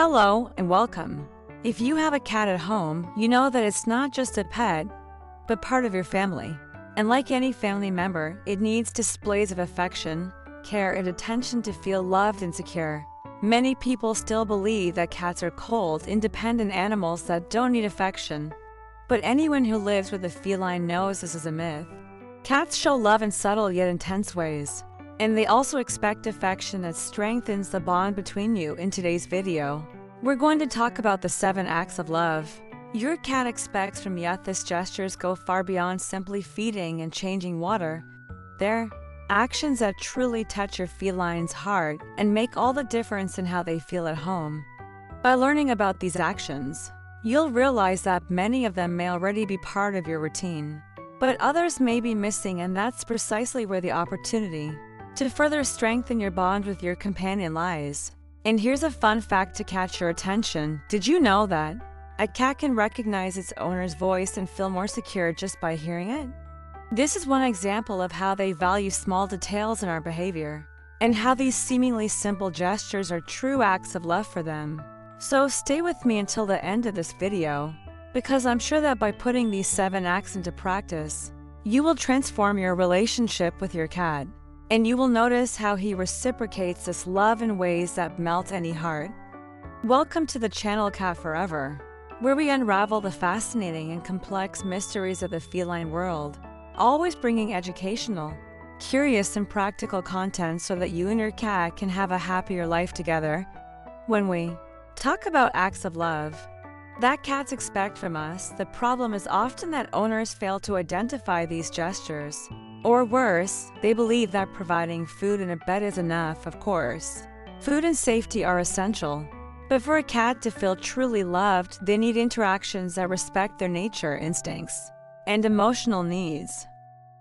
Hello and welcome. If you have a cat at home, you know that it's not just a pet, but part of your family. And like any family member, it needs displays of affection, care, and attention to feel loved and secure. Many people still believe that cats are cold, independent animals that don't need affection. But anyone who lives with a feline knows this is a myth. Cats show love in subtle yet intense ways. And they also expect affection that strengthens the bond between you. In today's video, we're going to talk about the 7 acts of love your cat expects from you. These gestures go far beyond simply feeding and changing water. They're actions that truly touch your feline's heart and make all the difference in how they feel at home. By learning about these actions, you'll realize that many of them may already be part of your routine, but others may be missing, and that's precisely where the opportunity to further strengthen your bond with your companion lies. And here's a fun fact to catch your attention. Did you know that a cat can recognize its owner's voice and feel more secure just by hearing it? This is one example of how they value small details in our behavior, and how these seemingly simple gestures are true acts of love for them. So stay with me until the end of this video, because I'm sure that by putting these 7 acts into practice, you will transform your relationship with your cat. And you will notice how he reciprocates this love in ways that melt any heart. Welcome to the channel Cat Forever, where we unravel the fascinating and complex mysteries of the feline world, always bringing educational, curious, and practical content so that you and your cat can have a happier life together. When we talk about acts of love that cats expect from us, the problem is often that owners fail to identify these gestures. Or worse, they believe that providing food and a bed is enough. Of course, food and safety are essential, but for a cat to feel truly loved, they need interactions that respect their nature, instincts, and emotional needs.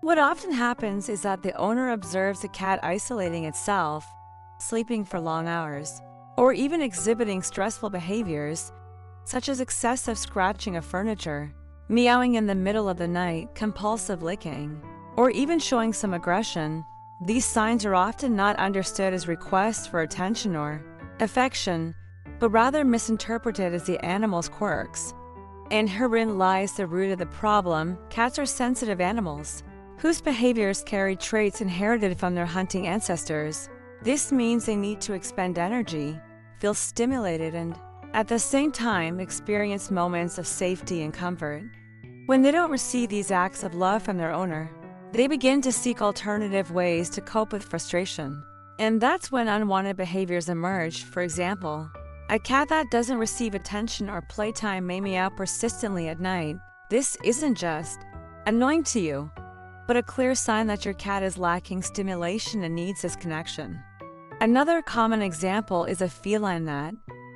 What often happens is that the owner observes the cat isolating itself, sleeping for long hours, or even exhibiting stressful behaviors, such as excessive scratching of furniture, meowing in the middle of the night, compulsive licking, or even showing some aggression. These signs are often not understood as requests for attention or affection, but rather misinterpreted as the animal's quirks. And herein lies the root of the problem. Cats are sensitive animals, whose behaviors carry traits inherited from their hunting ancestors. This means they need to expend energy, feel stimulated, and at the same time experience moments of safety and comfort. When they don't receive these acts of love from their owner, they begin to seek alternative ways to cope with frustration. And that's when unwanted behaviors emerge. For example, a cat that doesn't receive attention or playtime may meow persistently at night. This isn't just annoying to you, but a clear sign that your cat is lacking stimulation and needs this connection. Another common example is a feline that,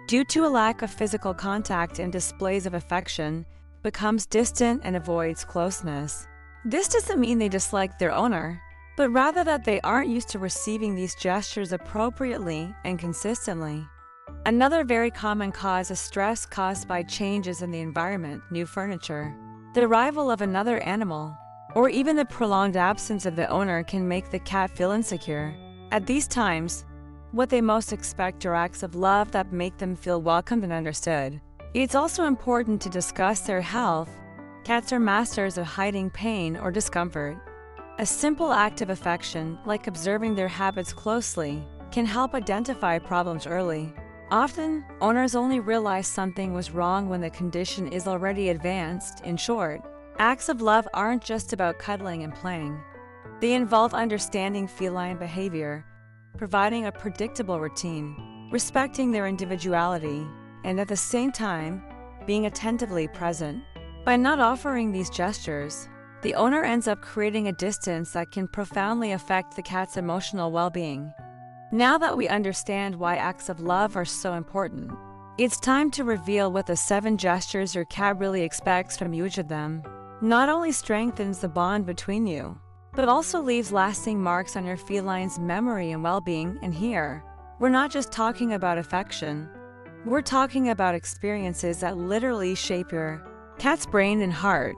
due to a lack of physical contact and displays of affection, becomes distant and avoids closeness. This doesn't mean they dislike their owner, but rather that they aren't used to receiving these gestures appropriately and consistently. Another very common cause is stress caused by changes in the environment, new furniture, the arrival of another animal, or even the prolonged absence of the owner can make the cat feel insecure. At these times, what they most expect are acts of love that make them feel welcomed and understood. It's also important to discuss their health. Cats are masters of hiding pain or discomfort. A simple act of affection, like observing their habits closely, can help identify problems early. Often, owners only realize something was wrong when the condition is already advanced. In short, acts of love aren't just about cuddling and playing. They involve understanding feline behavior, providing a predictable routine, respecting their individuality, and at the same time, being attentively present. By not offering these gestures, the owner ends up creating a distance that can profoundly affect the cat's emotional well-being. Now that we understand why acts of love are so important, it's time to reveal what the 7 gestures your cat really expects from you. Each of them not only strengthens the bond between you, but also leaves lasting marks on your feline's memory and well-being. And here, we're not just talking about affection, we're talking about experiences that literally shape your cat's brain and heart.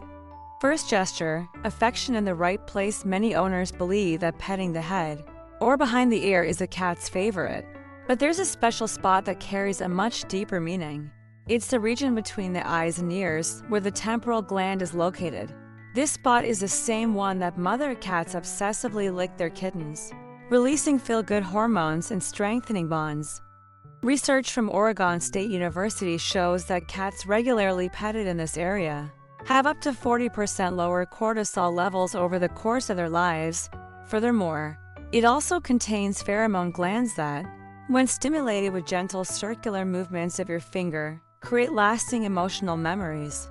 First gesture, affection in the right place. Many owners believe that petting the head or behind the ear is a cat's favorite. But there's a special spot that carries a much deeper meaning. It's the region between the eyes and ears, where the temporal gland is located. This spot is the same one that mother cats obsessively lick their kittens, releasing feel-good hormones and strengthening bonds. Research from Oregon State University shows that cats regularly petted in this area have up to 40% lower cortisol levels over the course of their lives. Furthermore, it also contains pheromone glands that, when stimulated with gentle circular movements of your finger, create lasting emotional memories.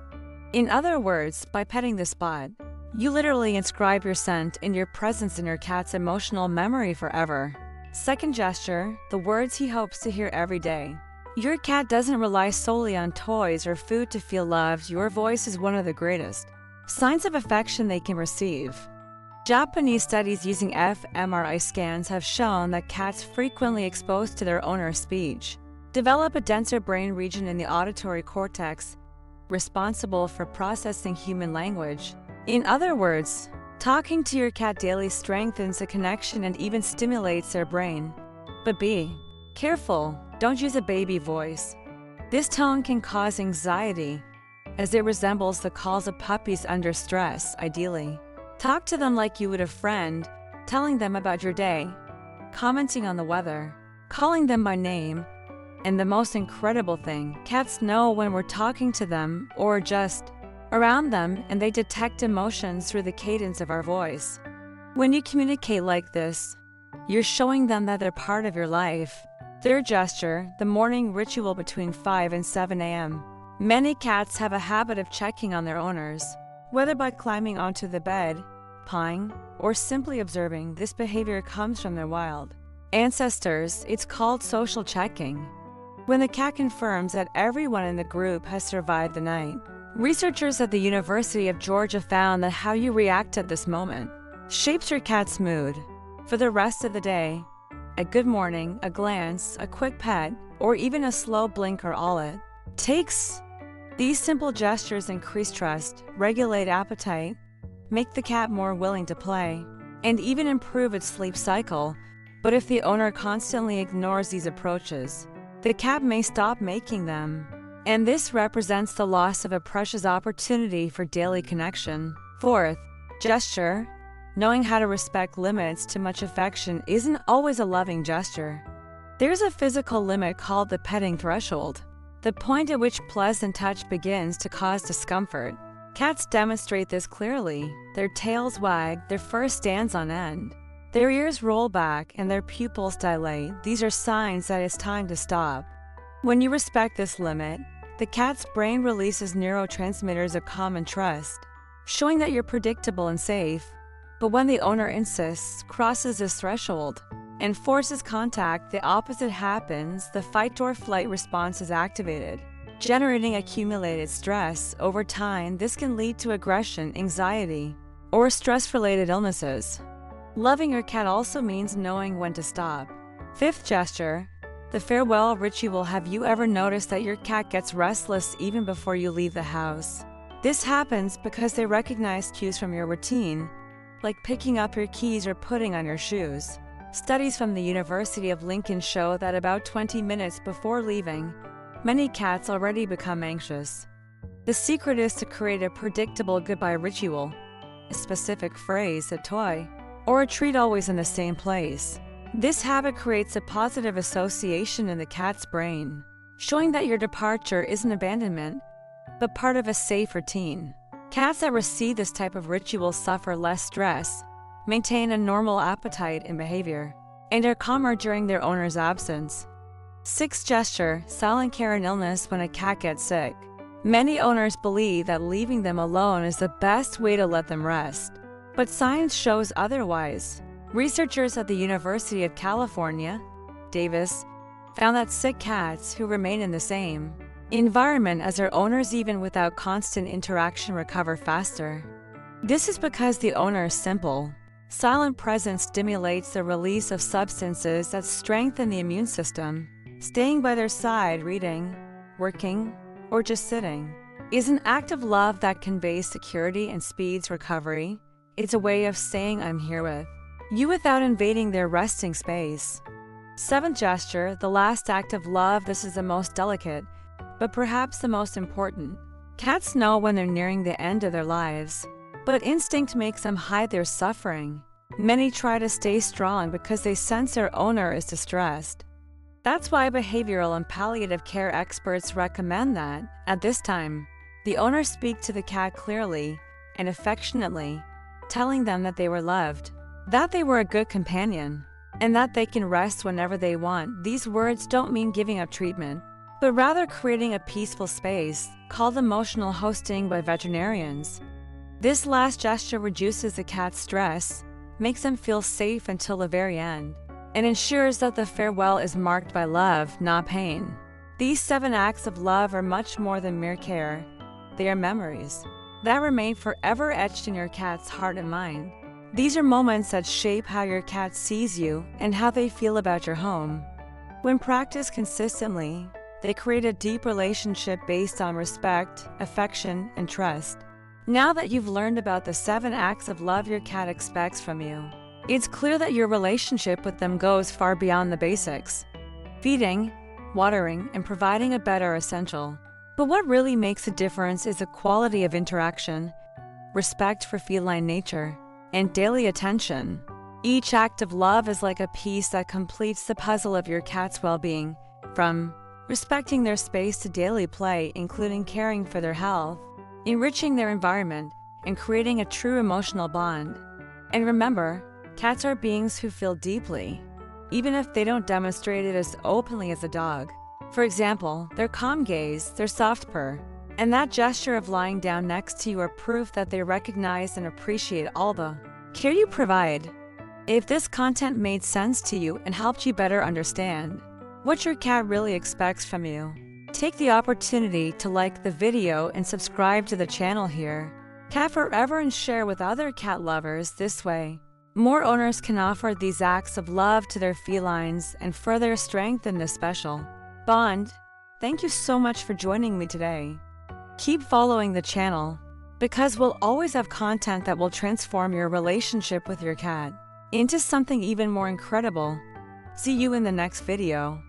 In other words, by petting the spot, you literally inscribe your scent and your presence in your cat's emotional memory forever. Second gesture, the words he hopes to hear every day. Your cat doesn't rely solely on toys or food to feel loved. Your voice is one of the greatest signs of affection they can receive. Japanese studies using fMRI scans have shown that cats frequently exposed to their owner's speech develop a denser brain region in the auditory cortex, responsible for processing human language. In other words, talking to your cat daily strengthens the connection and even stimulates their brain. But be careful, don't use a baby voice. This tone can cause anxiety, as it resembles the calls of puppies under stress. Ideally, talk to them like you would a friend, telling them about your day, commenting on the weather, calling them by name. And the most incredible thing, cats know when we're talking to them or just around them, and they detect emotions through the cadence of our voice. When you communicate like this, you're showing them that they're part of your life. Third gesture, the morning ritual between 5 and 7 a.m. Many cats have a habit of checking on their owners, whether by climbing onto the bed, pawing, or simply observing. This behavior comes from their wild ancestors. It's called social checking. When the cat confirms that everyone in the group has survived the night. Researchers at the University of Georgia found that how you react at this moment shapes your cat's mood for the rest of the day. A good morning, a glance, a quick pet, or even a slow blink are all it takes. These simple gestures increase trust, regulate appetite, make the cat more willing to play, and even improve its sleep cycle. But if the owner constantly ignores these approaches, the cat may stop making them. And this represents the loss of a precious opportunity for daily connection. Fourth gesture, knowing how to respect limits. Too much affection isn't always a loving gesture. There's a physical limit called the petting threshold, the point at which pleasant touch begins to cause discomfort. Cats demonstrate this clearly. Their tails wag, their fur stands on end, their ears roll back, and their pupils dilate. These are signs that it's time to stop. When you respect this limit, the cat's brain releases neurotransmitters of calm and trust, showing that you're predictable and safe. But when the owner insists, crosses this threshold, and forces contact, the opposite happens. The fight or flight response is activated, generating accumulated stress. Over time, this can lead to aggression, anxiety, or stress-related illnesses. Loving your cat also means knowing when to stop. Fifth gesture, the farewell ritual. Have you ever noticed that your cat gets restless even before you leave the house? This happens because they recognize cues from your routine, like picking up your keys or putting on your shoes. Studies from the University of Lincoln show that about 20 minutes before leaving, many cats already become anxious. The secret is to create a predictable goodbye ritual, a specific phrase, a toy, or a treat always in the same place. This habit creates a positive association in the cat's brain, showing that your departure isn't abandonment, but part of a safe routine. Cats that receive this type of ritual suffer less stress, maintain a normal appetite and behavior, and are calmer during their owner's absence. Sixth gesture, silent care in illness. When a cat gets sick, many owners believe that leaving them alone is the best way to let them rest. But science shows otherwise. Researchers at the University of California, Davis, found that sick cats who remain in the same environment as their owners, even without constant interaction, recover faster. This is because the owner's simple, silent presence stimulates the release of substances that strengthen the immune system. Staying by their side, reading, working, or just sitting is an act of love that conveys security and speeds recovery. It's a way of saying, "I'm here with you," without invading their resting space. Seventh gesture, the last act of love. This is the most delicate, but perhaps the most important. Cats know when they're nearing the end of their lives, but instinct makes them hide their suffering. Many try to stay strong because they sense their owner is distressed. That's why behavioral and palliative care experts recommend that, at this time, the owner speak to the cat clearly and affectionately, telling them that they were loved, that they were a good companion, and that they can rest whenever they want. These words don't mean giving up treatment, but rather creating a peaceful space, called emotional hosting by veterinarians. This last gesture reduces the cat's stress, makes them feel safe until the very end, and ensures that the farewell is marked by love, not pain. These 7 acts of love are much more than mere care. They are memories that remain forever etched in your cat's heart and mind. These are moments that shape how your cat sees you and how they feel about your home. When practiced consistently, they create a deep relationship based on respect, affection, and trust. Now that you've learned about the 7 acts of love your cat expects from you, it's clear that your relationship with them goes far beyond the basics. Feeding, watering, and providing a bed are essential. But what really makes a difference is the quality of interaction, respect for feline nature, and daily attention. Each act of love is like a piece that completes the puzzle of your cat's well-being, from respecting their space to daily play, including caring for their health, enriching their environment, and creating a true emotional bond. And remember, cats are beings who feel deeply, even if they don't demonstrate it as openly as a dog. For example, their calm gaze, their soft purr, and that gesture of lying down next to you are proof that they recognize and appreciate all the care you provide. If this content made sense to you and helped you better understand what your cat really expects from you, take the opportunity to like the video and subscribe to the channel here, CATFOREVER, and share with other cat lovers. This way, more owners can offer these acts of love to their felines and further strengthen this special bond. Thank you so much for joining me today. Keep following the channel, because we'll always have content that will transform your relationship with your cat into something even more incredible. See you in the next video.